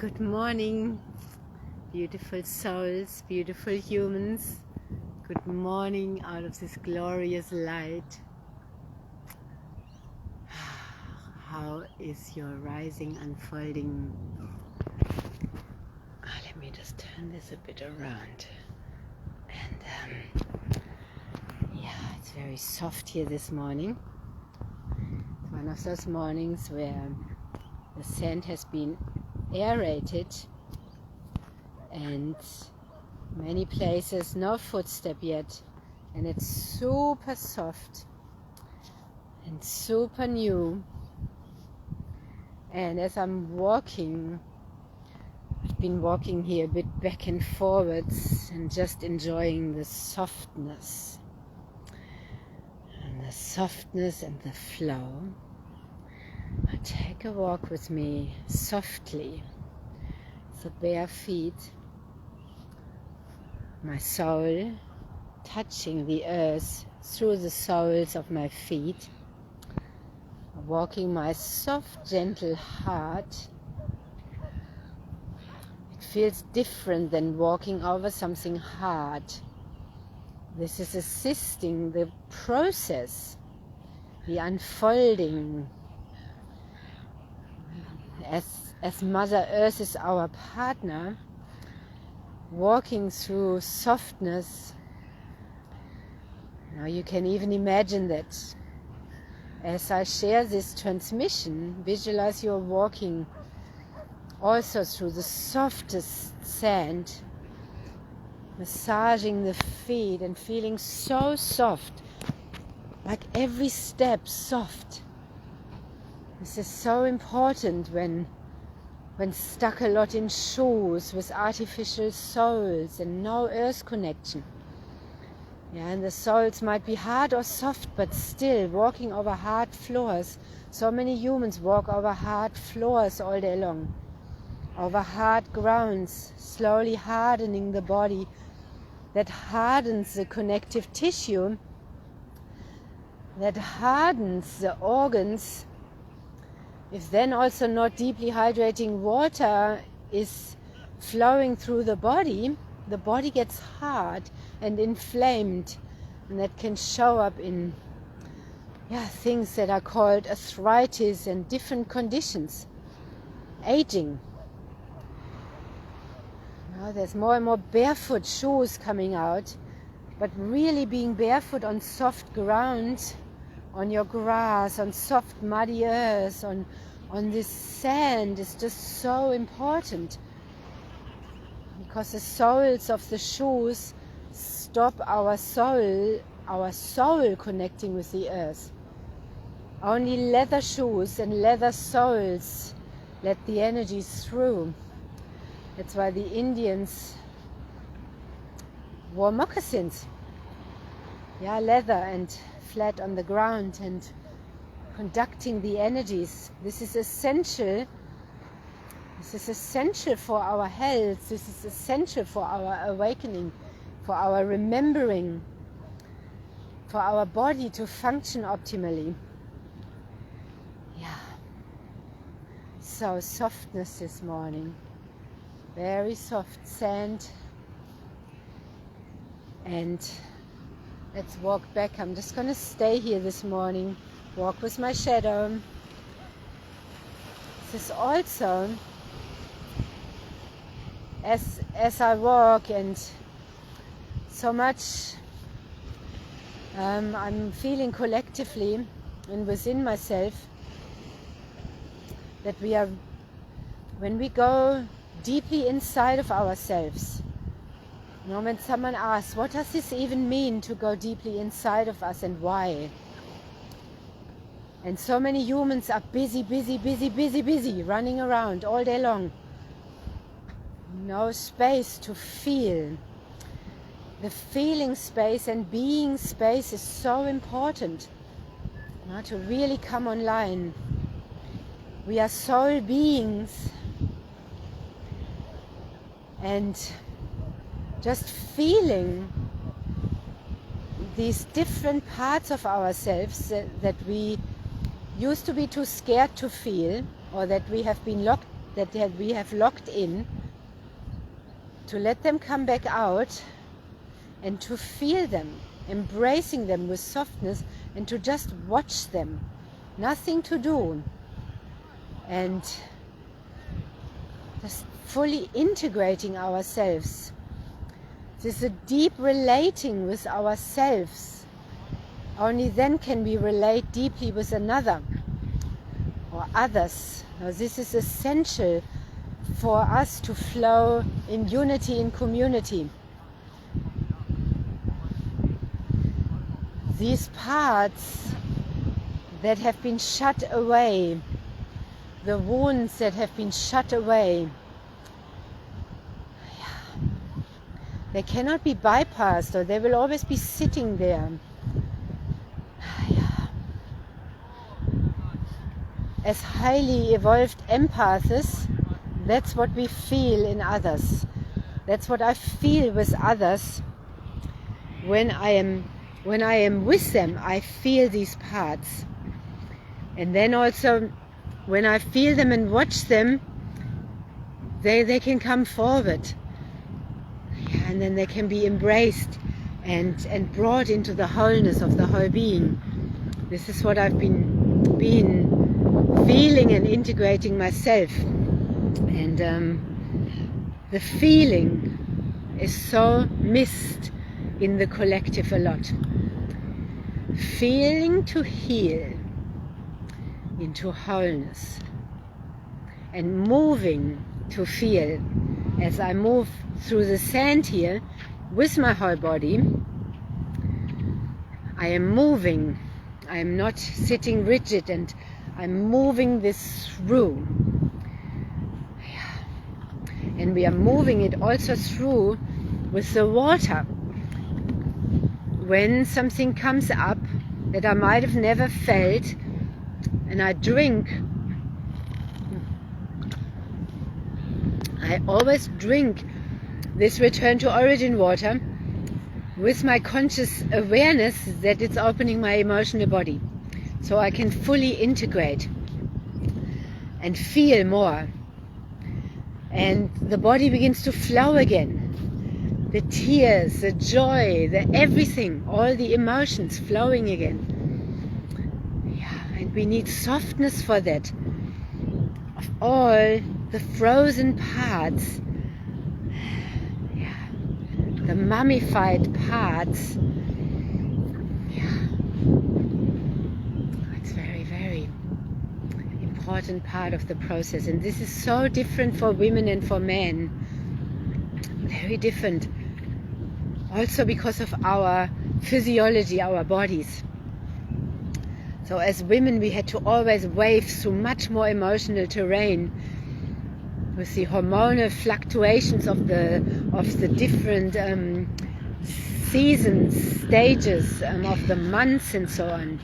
Good morning, beautiful souls, beautiful humans. Good morning out of this glorious light. How is your rising unfolding? Let me just turn this a bit around. And it's very soft here this morning. It's one of those mornings where the sand has been aerated and many places no footstep yet, and it's super soft and super new. And as I'm walking, I've been walking here a bit back and forwards and just enjoying the softness and the flow. Take a walk with me softly, the bare feet, my soul touching the earth through the soles of my feet, walking my soft, gentle heart. It feels different than walking over something hard. This is assisting the process, the unfolding. As Mother Earth is our partner, walking through softness. Now you can even imagine that as I share this transmission, visualize you're walking also through the softest sand, massaging the feet and feeling so soft, like every step soft. This is so important when stuck a lot in shoes with artificial soles and no earth connection. And the soles might be hard or soft, but still walking over hard floors. So many humans walk over hard floors all day long, over hard grounds, slowly hardening the body. That hardens the connective tissue, that hardens the organs. If then also not deeply hydrating water is flowing through the body gets hard and inflamed, and that can show up in things that are called arthritis and different conditions, aging. Now there's more and more barefoot shoes coming out, but really being barefoot on soft ground, on your grass, on soft muddy earth, on this sand is just so important, because the soles of the shoes stop our soul connecting with the earth. Only leather shoes and leather soles let the energy through. That's why the Indians wore moccasins. Leather and flat on the ground and conducting the energies. This is essential. This is essential for our health. This is essential for our awakening, for our remembering, for our body to function optimally. So softness this morning. Very soft sand. And let's walk back. I'm just going to stay here this morning, walk with my shadow. This is also, as I walk, and so much I'm feeling collectively and within myself that when we go deeply inside of ourselves. When someone asks, what does this even mean to go deeply inside of us, and why? And so many humans are busy, running around all day long. No space to feel. The feeling space and being space is so important to really come online. We are soul beings, and just feeling these different parts of ourselves that we used to be too scared to feel, or that we have been that we have locked in, to let them come back out and to feel them, embracing them with softness, and to just watch them, nothing to do, and just fully integrating ourselves. This is a deep relating with ourselves. Only then can we relate deeply with another or others. Now, this is essential for us to flow in unity, in community. These parts that have been shut away, the wounds that have been shut away, they cannot be bypassed, or they will always be sitting there. As highly evolved empaths, that's what we feel in others. That's what I feel with others. When I am with them, I feel these parts. And then also, when I feel them and watch them, they can come forward. And then they can be embraced and brought into the wholeness of the whole being. This is what I've been feeling and integrating myself. And the feeling is so missed in the collective a lot. Feeling to heal into wholeness, and moving to feel. As I move through the sand here with my whole body, I am moving. I am not sitting rigid, and I'm moving this through. And we are moving it also through with the water. When something comes up that I might have never felt, and I drink, I always drink this return to origin water with my conscious awareness that it's opening my emotional body, so I can fully integrate and feel more. And the body begins to flow again. The tears, the joy, the everything, all the emotions flowing again. And we need softness for that. Of all the frozen parts, the mummified parts. It's very, very important part of the process. And this is so different for women and for men. Very different. Also because of our physiology, our bodies. So as women, we had to always wade through much more emotional terrain with the hormonal fluctuations of the different seasons, stages of the months and so on.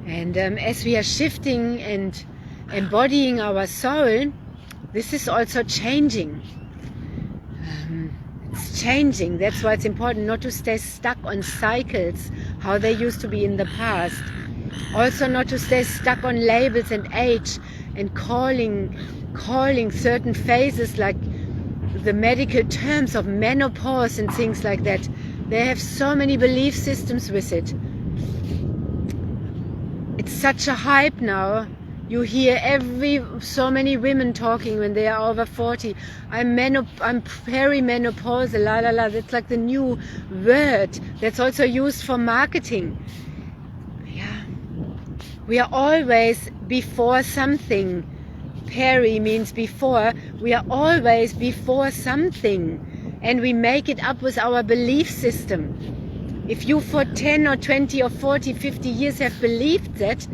And as we are shifting and embodying our soul, this is also changing. It's changing. That's why it's important not to stay stuck on cycles, how they used to be in the past. Also not to stay stuck on labels and age and calling certain phases like the medical terms of menopause and things like that. They have so many belief systems with it. It's such a hype now. You hear so many women talking when they are over 40. I'm perimenopausal, la la la. That's like the new word that's also used for marketing. Yeah, we are always before something. Peri means before. We are always before something, and we make it up with our belief system. If you for 10 or 20 or 40, 50 years have believed that,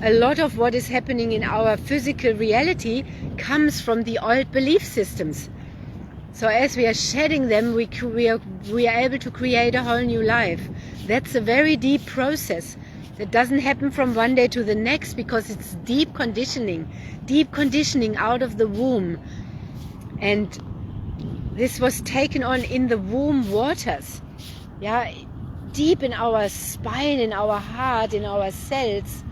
a lot of what is happening in our physical reality comes from the old belief systems. So as we are shedding them, we are able to create a whole new life. That's a very deep process. It doesn't happen from one day to the next, because it's deep conditioning out of the womb. And this was taken on in the womb waters. Yeah, deep in our spine, in our heart, in our cells.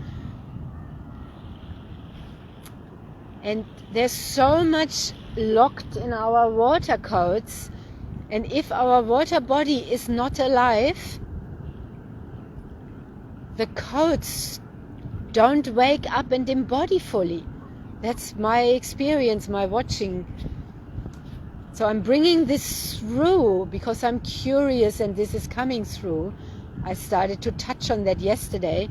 And there's so much locked in our water codes, and if our water body is not alive, the codes don't wake up and embody fully. That's my experience, my watching. So I'm bringing this through because I'm curious and this is coming through. I started to touch on that yesterday.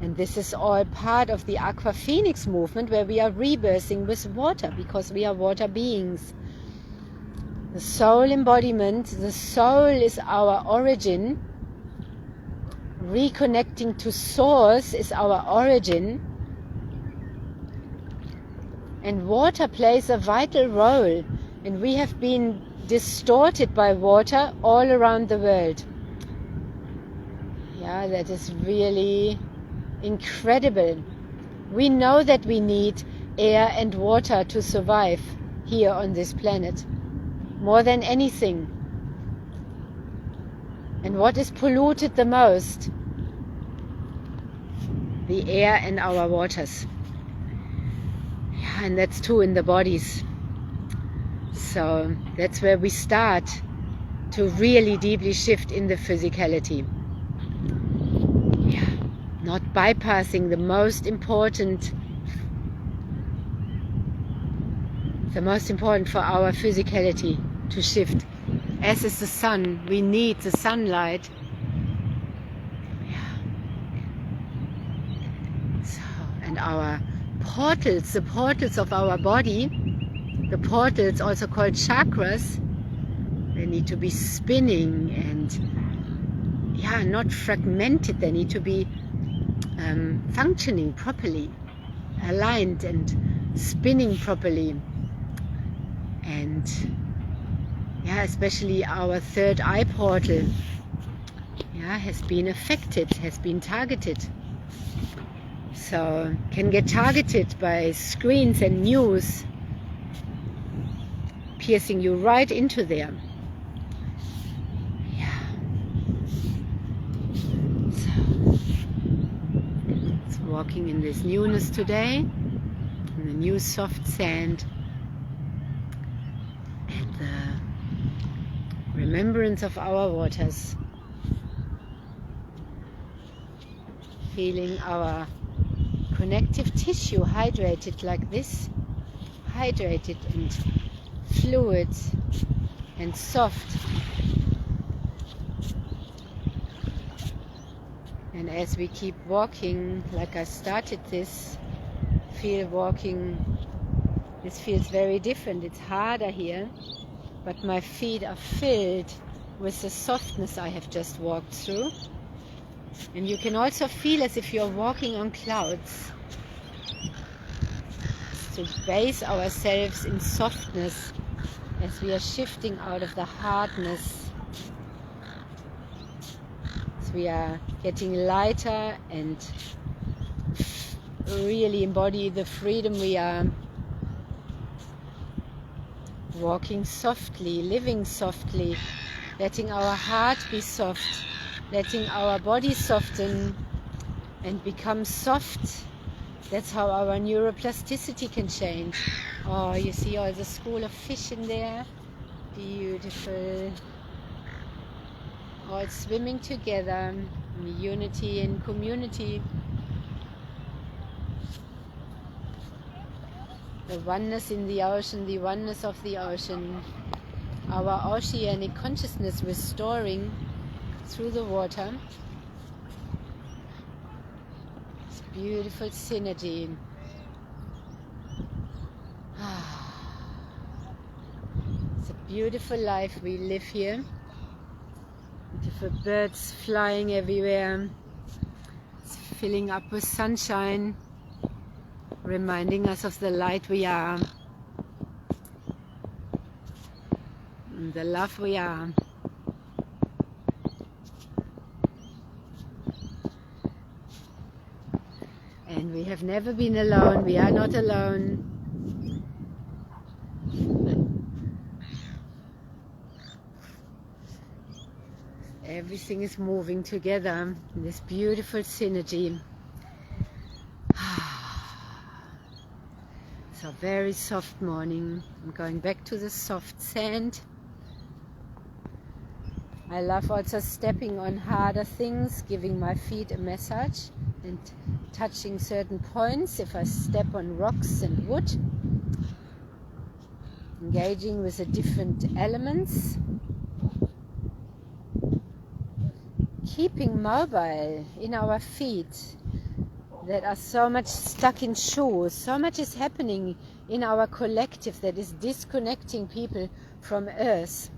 And this is all part of the Aqua Phoenix movement, where we are rebirthing with water because we are water beings. The soul embodiment, the soul is our origin. Reconnecting to source is our origin. And water plays a vital role. And we have been distorted by water all around the world. Yeah, that is really incredible. We know that we need air and water to survive here on this planet, more than anything. And what is polluted the most? The air and our waters. Yeah, and that's too in the bodies. So that's where we start to really deeply shift in the physicality. Yeah. Not bypassing the most important for our physicality to shift. As is the sun, we need the sunlight. Yeah. So, and our portals, the portals of our body, the portals also called chakras, they need to be spinning and not fragmented. They need to be functioning properly, aligned and spinning properly. And especially our third eye portal has been affected, has been targeted. So can get targeted by screens and news, piercing you right into there. Walking in this newness today, in the new soft sand, and the remembrance of our waters, feeling our connective tissue hydrated like this, hydrated and fluid and soft. And as we keep walking, like I started this, this feels very different. It's harder here, but my feet are filled with the softness I have just walked through. And you can also feel as if you're walking on clouds. It's to base ourselves in softness as we are shifting out of the hardness. We are getting lighter and really embody the freedom. We are walking softly, living softly, letting our heart be soft, letting our body soften and become soft. That's how our neuroplasticity can change. Oh, you see all the school of fish in there? Beautiful. All swimming together in unity and community. The oneness in the ocean, the oneness of the ocean. Our oceanic consciousness restoring through the water. It's beautiful synergy. It's a beautiful life we live here. Beautiful birds flying everywhere. It's filling up with sunshine, reminding us of the light we are, and the love we are. And we have never been alone. We are not alone. Everything is moving together in this beautiful synergy. So very soft morning. I'm going back to the soft sand. I love also stepping on harder things, giving my feet a massage and touching certain points if I step on rocks and wood. Engaging with the different elements. Keeping mobile in our feet that are so much stuck in shoes. So much is happening in our collective that is disconnecting people from earth.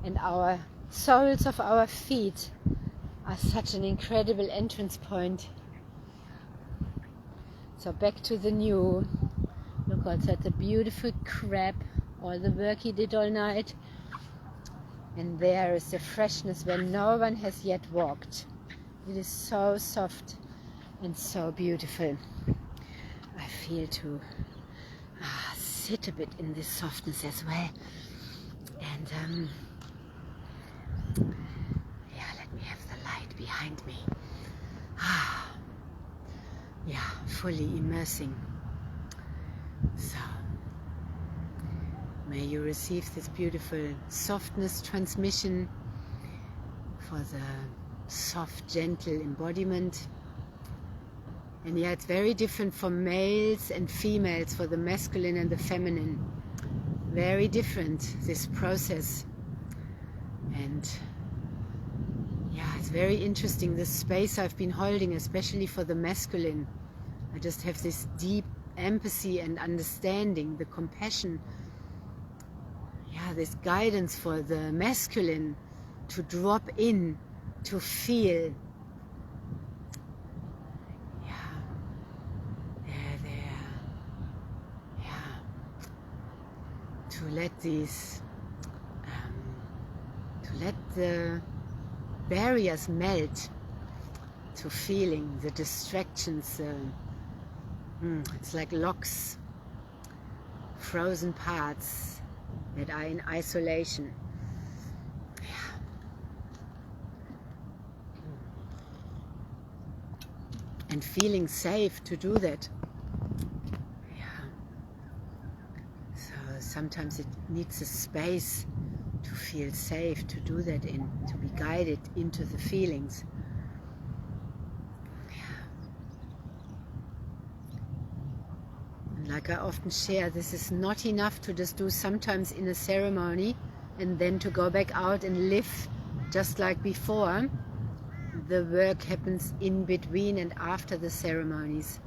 And our soles of our feet are such an incredible entrance point. So back to the new. Look also at the beautiful crab, all the work he did all night. And there is the freshness where no one has yet walked. It is so soft and so beautiful. I feel to sit a bit in this softness as well. And yeah, let me have the light behind me. Yeah, fully immersing. So, may you receive this beautiful softness transmission for the soft, gentle embodiment. And yeah, it's very different for males and females, for the masculine and the feminine. Very different, this process. And yeah, it's very interesting, this space I've been holding, especially for the masculine. I just have this deep empathy and understanding, the compassion. Yeah, this guidance for the masculine to drop in, to feel. To let these, to let the barriers melt to feeling, the distractions. It's like locks, frozen parts that are in isolation. Yeah. And feeling safe to do that. Sometimes it needs a space to feel safe, to do that in, to be guided into the feelings. And like I often share, this is not enough to just do sometimes in a ceremony and then to go back out and live just like before. The work happens in between and after the ceremonies,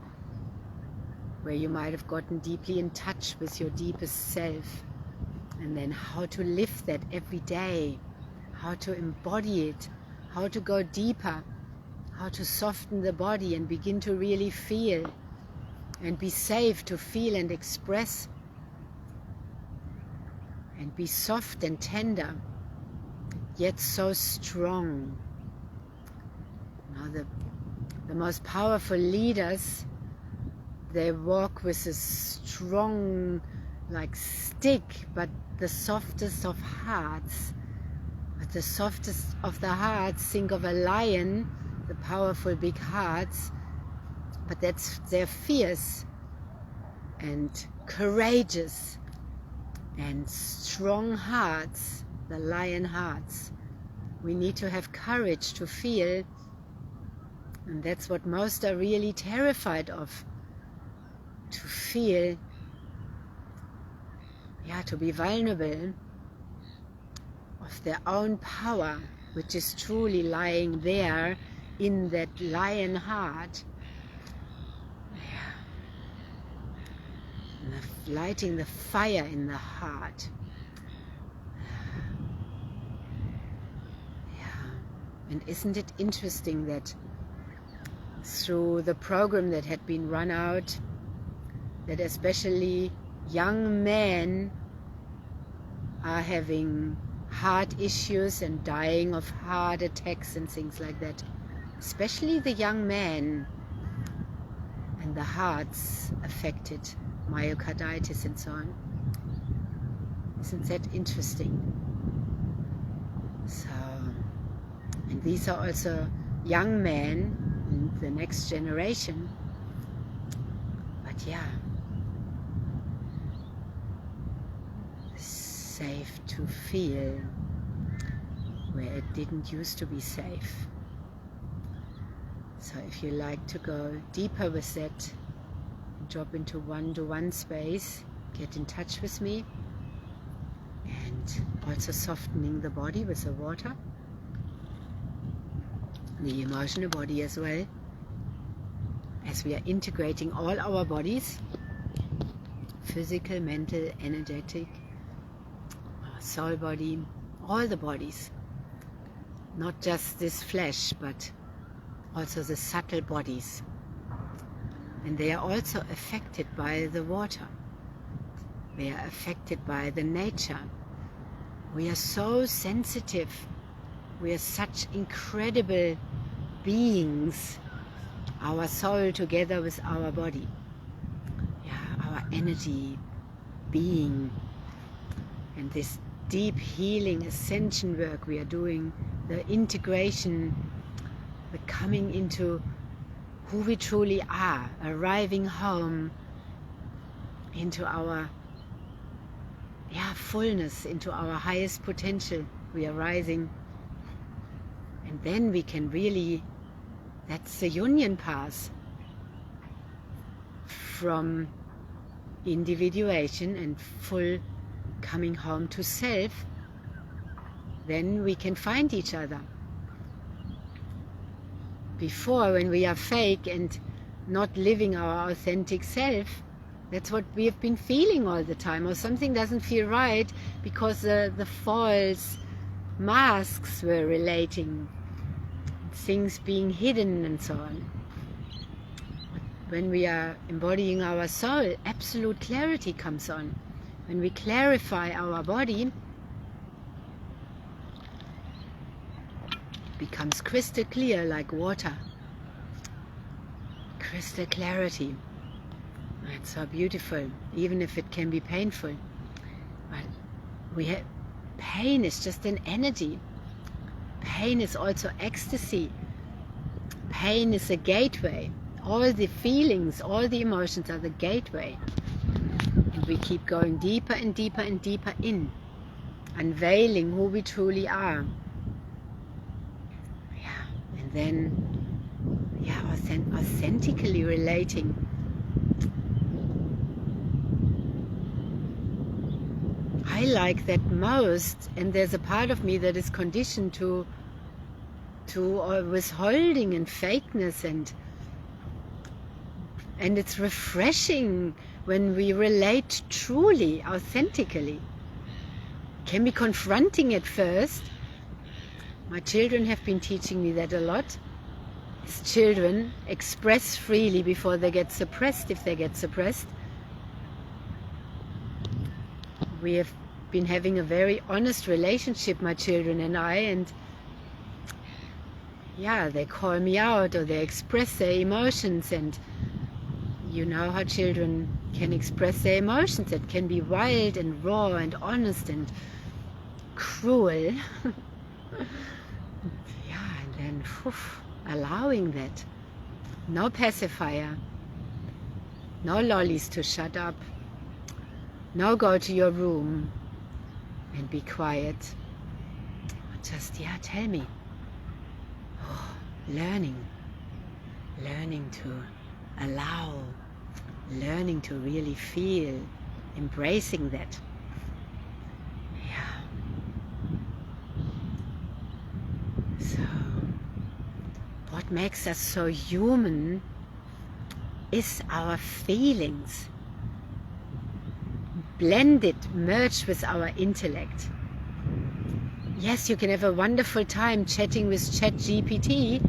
where you might have gotten deeply in touch with your deepest self, and then how to live that every day, how to embody it, how to go deeper, how to soften the body and begin to really feel and be safe to feel and express and be soft and tender, yet so strong. Now the most powerful leaders, they walk with a strong, like stick, but the softest of hearts. But the softest of the hearts, think of a lion, the powerful big hearts, but they're fierce and courageous and strong hearts, the lion hearts. We need to have courage to feel, and that's what most are really terrified of. To feel, yeah, to be vulnerable of their own power, which is truly lying there in that lion heart. Yeah. And lighting the fire in the heart. Yeah. And isn't it interesting that through the program that had been run out, that especially young men are having heart issues and dying of heart attacks and things like that. Especially the young men, and the hearts affected, myocarditis and so on. Isn't that interesting? So, and these are also young men in the next generation. But yeah, safe to feel where it didn't used to be safe. So if you like to go deeper with that, drop into one-to-one space, get in touch with me, and also softening the body with the water, the emotional body as well, as we are integrating all our bodies, physical, mental, energetic, our soul body, all the bodies, not just this flesh, but also the subtle bodies. And they are also affected by the water. They are affected by the nature. We are so sensitive. We are such incredible beings. Our soul together with our body. Yeah, our energy, being. And this deep healing ascension work we are doing, the integration, the coming into who we truly are, arriving home into our fullness, into our highest potential. We are rising, and then we can really, that's the union path from individuation and full coming home to self. Then we can find each other. Before, when we are fake and not living our authentic self, that's what we have been feeling all the time, or something doesn't feel right because the false masks were relating, things being hidden and so on. When we are embodying our soul, absolute clarity comes on. When we clarify our body, it becomes crystal clear like water. Crystal clarity. It's so beautiful, even if it can be painful. But pain is just an energy. Pain is also ecstasy. Pain is a gateway. All the feelings, all the emotions are the gateway. And we keep going deeper and deeper and deeper in, unveiling who we truly are. Yeah, and then, yeah, authentically relating. I like that most, and there's a part of me that is conditioned to withholding and fakeness, and it's refreshing when we relate truly, authentically. Can be confronting at first. My children have been teaching me that a lot. As children express freely before they get suppressed, if they get suppressed. We have been having a very honest relationship, my children and I, and yeah, they call me out or they express their emotions, and you know how children can express their emotions. It can be wild and raw and honest and cruel. Yeah, and then allowing that. No pacifier, no lollies to shut up, no go to your room and be quiet. Just, yeah, tell me. Oh, learning to allow, learning to really feel, embracing that. Yeah. So, what makes us so human is our feelings. Blended, merged with our intellect. Yes, you can have a wonderful time chatting with ChatGPT,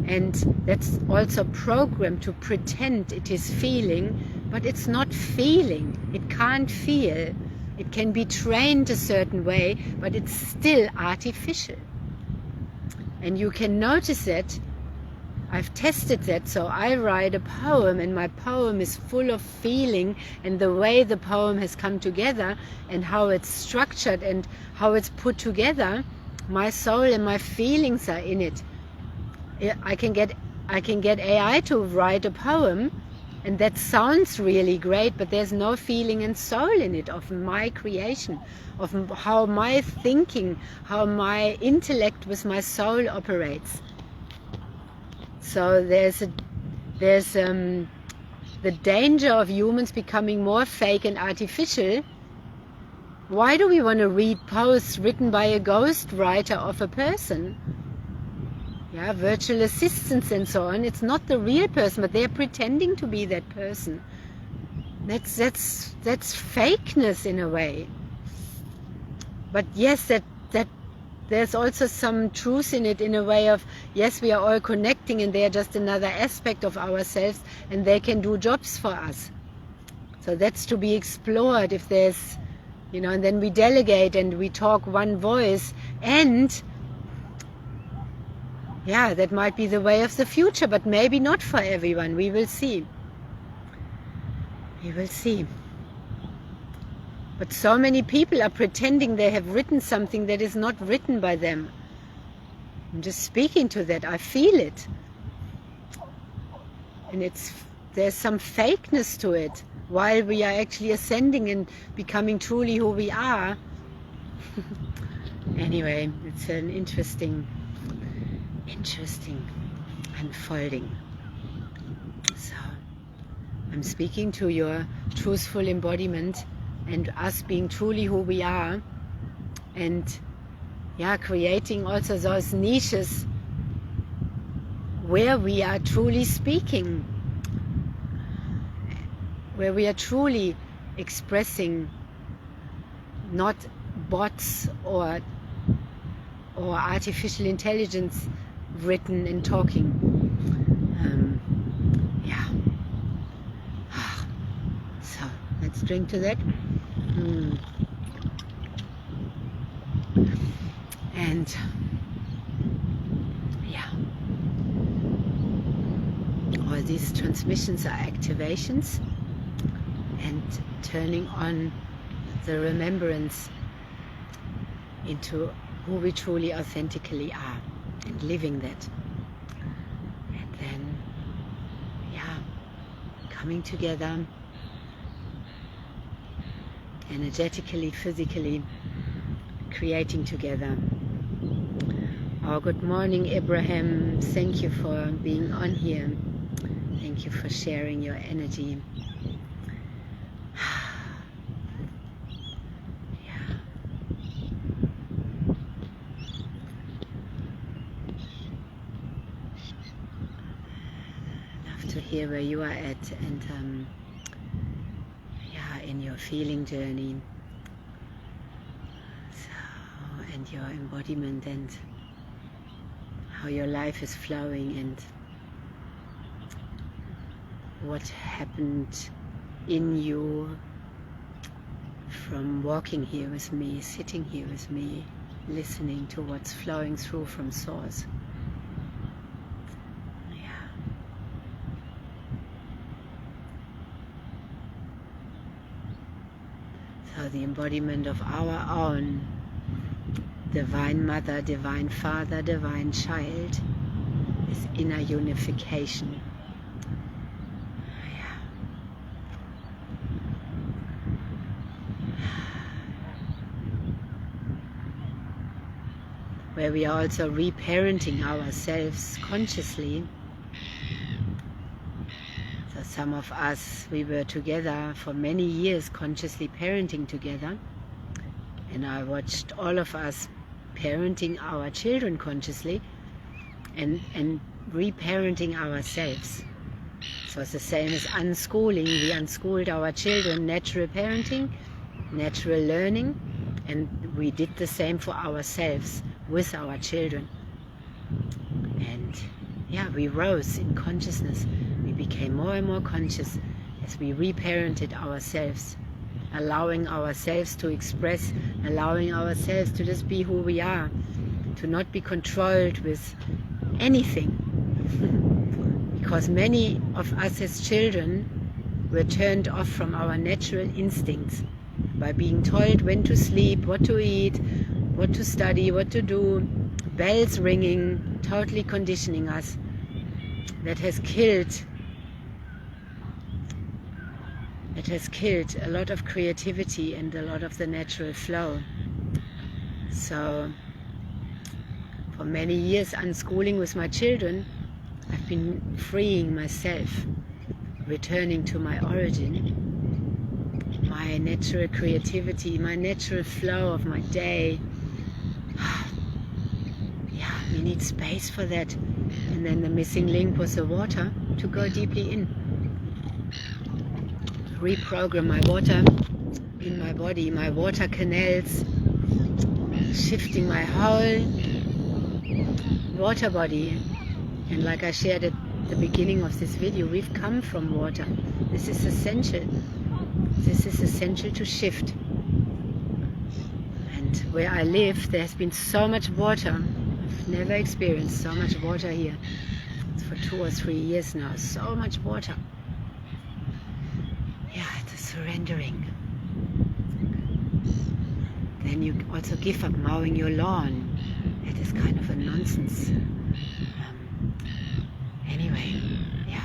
and that's also programmed to pretend it is feeling, but it's not feeling. It can't feel. It can be trained a certain way, but it's still artificial. And you can notice that. I've tested that, so I write a poem, and my poem is full of feeling, and the way the poem has come together and how it's structured and how it's put together, my soul and my feelings are in it. I can get AI to write a poem, And that sounds really great, but there's no feeling and soul in it of my creation, of how my thinking, how my intellect with my soul operates. So there's the danger of humans becoming more fake and artificial. Why do we want to read posts written by a ghost writer of a person? Yeah, virtual assistants and so on. It's not the real person, but they're pretending to be that person. That's fakeness in a way. But yes, that there's also some truth in it, in a way of, yes, we are all connecting and they're just another aspect of ourselves and they can do jobs for us. So that's to be explored if there's, and then we delegate and we talk one voice, and yeah, that might be the way of the future, but maybe not for everyone. We will see. We will see. But so many people are pretending they have written something that is not written by them. I'm just speaking to that. I feel it. And there's some fakeness to it, while we are actually ascending and becoming truly who we are. Anyway, it's an interesting unfolding. So I'm speaking to your truthful embodiment and us being truly who we are, and creating also those niches where we are truly speaking, where we are truly expressing, not bots or artificial intelligence written and talking. So let's drink to that. And all these transmissions are activations and turning on the remembrance into who we truly authentically are, and living that. And then coming together energetically, physically, creating together. Oh, good morning, Abraham. Thank you for being on here. Thank you for sharing your energy. Love to hear where you are at, and in your feeling journey, and your embodiment, and how your life is flowing, and what happened in you from walking here with me, sitting here with me, listening to what's flowing through from source. So the embodiment of our own Divine Mother, Divine Father, Divine Child is inner unification. Where we are also reparenting ourselves consciously. So some of us, we were together for many years, consciously parenting together. And I watched all of us parenting our children consciously and reparenting ourselves. So it's the same as unschooling. We unschooled our children, natural parenting, natural learning, and we did the same for ourselves with our children. And we rose in consciousness. We became more and more conscious as we reparented ourselves, allowing ourselves to express, allowing ourselves to just be who we are, to not be controlled with anything. Because many of us as children were turned off from our natural instincts by being told when to sleep, what to eat, what to study, what to do, bells ringing, totally conditioning us. That has killed that has killed a lot of creativity and a lot of the natural flow. So for many years unschooling with my children, I've been freeing myself, returning to my origin, my natural creativity, my natural flow of my day. Yeah, we need space for that. And then the missing link was the water, to go deeply in. Reprogram my water in my body, my water canals, shifting my whole water body. And like I shared at the beginning of this video, we've come from water. This is essential. This is essential to shift. And where I live, there's been so much water. I've never experienced so much water here. It's for 2 or 3 years now. So much water. Yeah, it's a surrendering. Then you also give up mowing your lawn. That is kind of a nonsense. Anyway, yeah.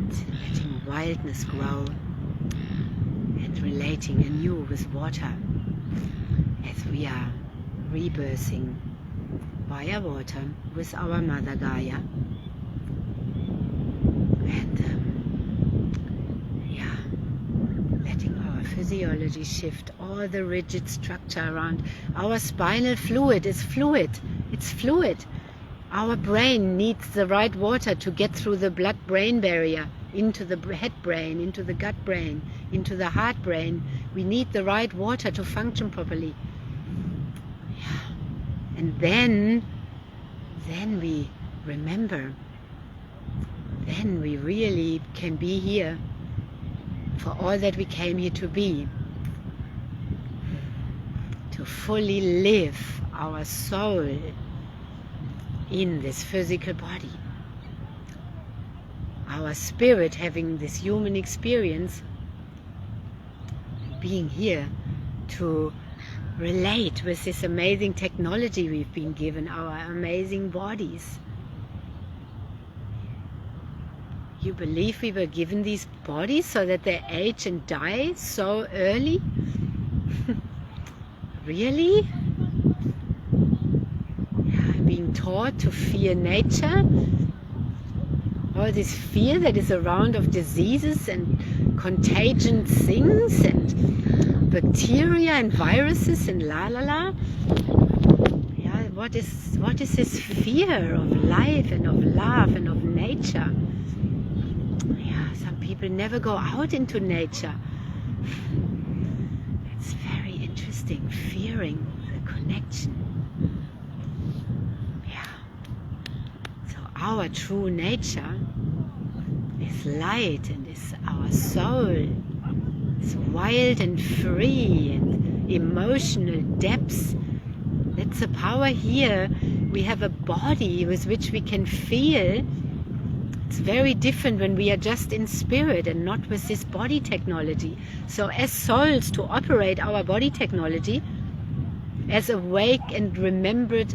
It's letting wildness grow and relating anew with water as we are rebirthing via water with our Mother Gaia. And yeah, letting our physiology shift, all the rigid structure around our spinal fluid is fluid. It's fluid. Our brain needs the right water to get through the blood-brain barrier into the head brain, into the gut brain, into the heart brain. We need the right water to function properly. Yeah. And then we remember. Then we really can be here for all that we came here to be. To fully live our soul in this physical body. Our spirit having this human experience, being here to relate with this amazing technology we've been given, our amazing bodies. You believe we were given these bodies so that they age and die so early? Really? Being taught to fear nature, all this fear that is around of diseases and contagion things and bacteria and viruses and la la la. Yeah, what is this fear of life and of love and of nature? Yeah, some people never go out into nature. It's very interesting, fearing the connection. Our true nature is light and is our soul. It's wild and free and emotional depths. That's the power here. We have a body with which we can feel. It's very different when we are just in spirit and not with this body technology. So as souls, to operate our body technology, as awake and remembered,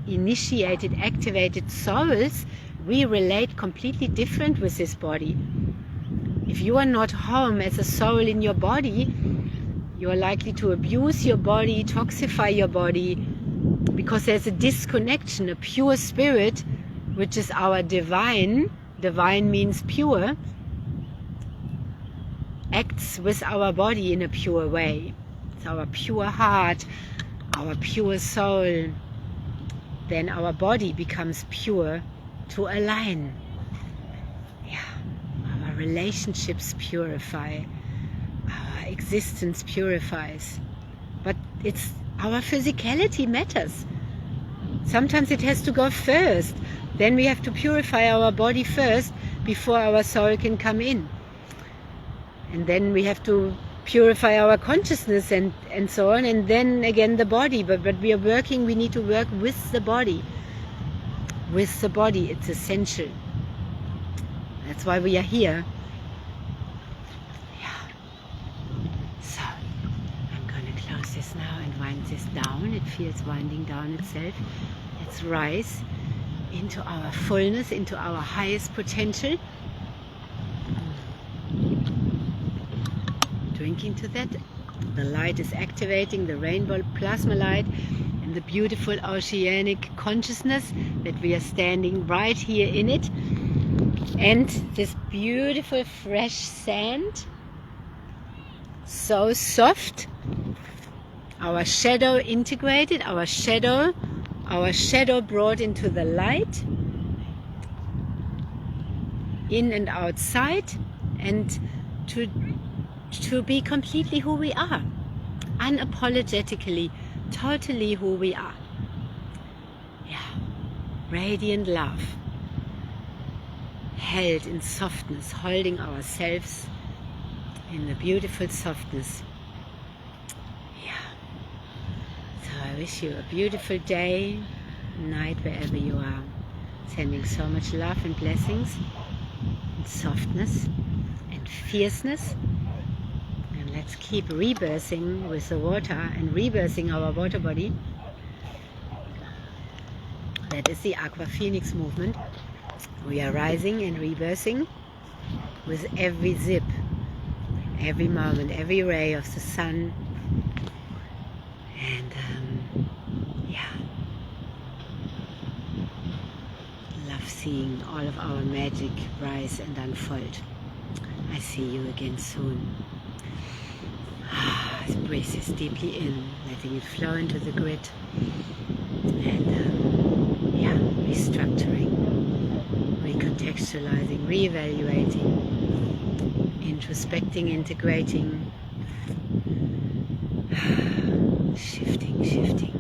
initiated, activated souls, we relate completely different with this body. If you are not home as a soul in your body, you are likely to abuse your body, toxify your body, because there's a disconnection. A pure spirit, which is our divine means pure, acts with our body in a pure way. It's our pure heart, our pure soul. Then our body becomes pure to align. Yeah, our relationships purify, our existence purifies. But it's our physicality matters. Sometimes it has to go first. Then we have to purify our body first before our soul can come in. And then we have to purify our consciousness and so on, and then again the body. But we are working, we need to work with the body. With the body, it's essential. That's why we are here. Yeah. So, I'm going to close this now and wind this down. It feels winding down itself. Let's rise into our fullness, into our highest potential. drinking to that. The light is activating the rainbow plasma light and the beautiful oceanic consciousness that we are standing right here in it. And this beautiful fresh sand, so soft. Our shadow integrated, our shadow brought into the light, in and outside, and to be completely who we are, unapologetically, totally who we are. Yeah, radiant love, held in softness, holding ourselves in the beautiful softness. Yeah. So I wish you a beautiful day, night, wherever you are. Sending so much love and blessings, and softness and fierceness. And let's keep rebirthing with the water and rebirthing our water body. That is the Aqua Phoenix movement. We are rising and rebirthing with every zip, every moment, every ray of the sun. And yeah, love seeing all of our magic rise and unfold. I see you again soon. Breathe this deeply in, letting it flow into the grid, and yeah, restructuring, recontextualizing, reevaluating, introspecting, integrating, shifting.